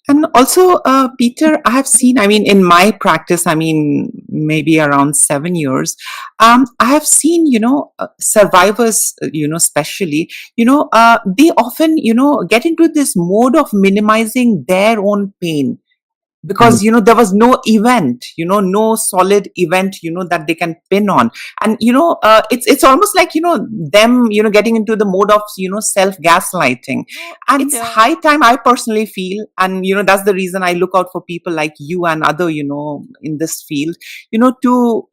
And also, Peter, I have seen, I mean, in my practice, I mean, maybe around 7 years, I have seen, survivors, especially, they often, get into this mode of minimizing their own pain Mm, because there was no event, no solid event, that they can pin on. And it's almost like them getting into the mode of self gaslighting. And it's high time, I personally feel, and that's the reason I look out for people like you and other in this field, to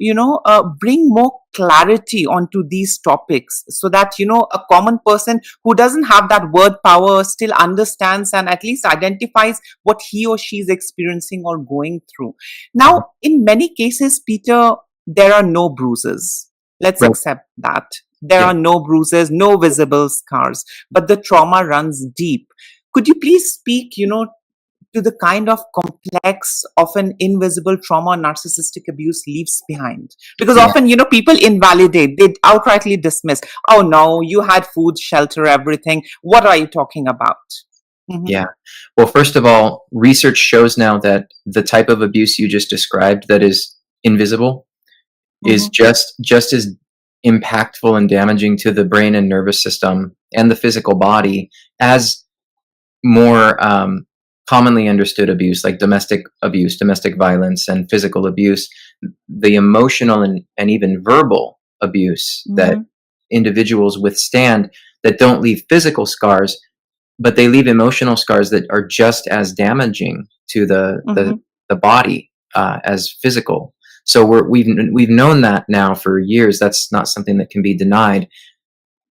bring more clarity onto these topics, so that a common person who doesn't have that word power still understands and at least identifies what he or she is experiencing or going through. mhm. Now, in many cases, Peter, there are no bruises. Let's Right. accept that. There Yeah. are no bruises, no visible scars, but the trauma runs deep. Could you please speak, to the kind of complex, often invisible trauma narcissistic abuse leaves behind? Because Yeah. often, people invalidate, they outrightly dismiss. Oh no, you had food, shelter, everything. What are you talking about? Mm-hmm. Yeah. Well, first of all, research shows now that the type of abuse you just described that is invisible is Mm-hmm. just as impactful and damaging to the brain and nervous system and the physical body as more commonly understood abuse, like domestic abuse, domestic violence, and physical abuse. The emotional and even verbal abuse that Mm-hmm. individuals withstand that don't leave physical scars, but they leave emotional scars that are just as damaging to Mm-hmm. the body as physical. So we've known that now for years. That's not something that can be denied.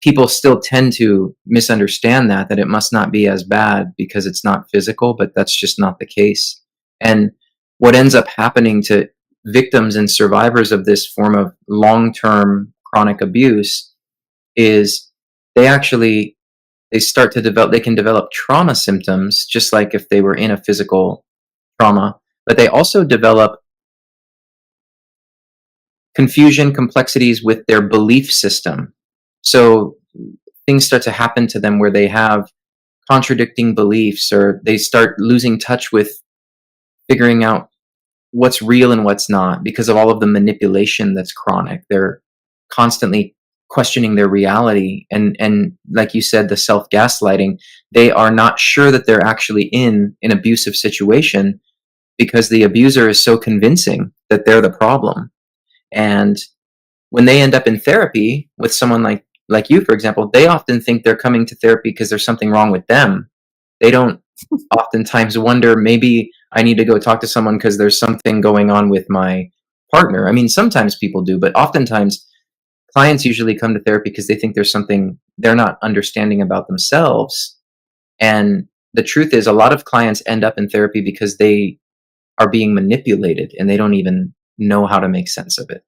People still tend to misunderstand that it must not be as bad because it's not physical, but that's just not the case. And what ends up happening to victims and survivors of this form of long-term chronic abuse is they actually they start to develop they can develop trauma symptoms just like if they were in a physical trauma, but they also develop confusion, complexities with their belief system. So things start to happen to them where they have contradicting beliefs, or they start losing touch with figuring out what's real and what's not because of all of the manipulation that's chronic. They're constantly questioning their reality, and like you said, the self gaslighting. They are not sure that they're actually in an abusive situation because the abuser is so convincing that they're the problem. And when they end up in therapy with someone like you, for example, they often think they're coming to therapy because there's something wrong with them. They don't oftentimes wonder, maybe I need to go talk to someone because there's something going on with my partner. I mean, sometimes people do, but oftentimes clients usually come to therapy because they think there's something they're not understanding about themselves. And the truth is, a lot of clients end up in therapy because they are being manipulated and they don't even know how to make sense of it.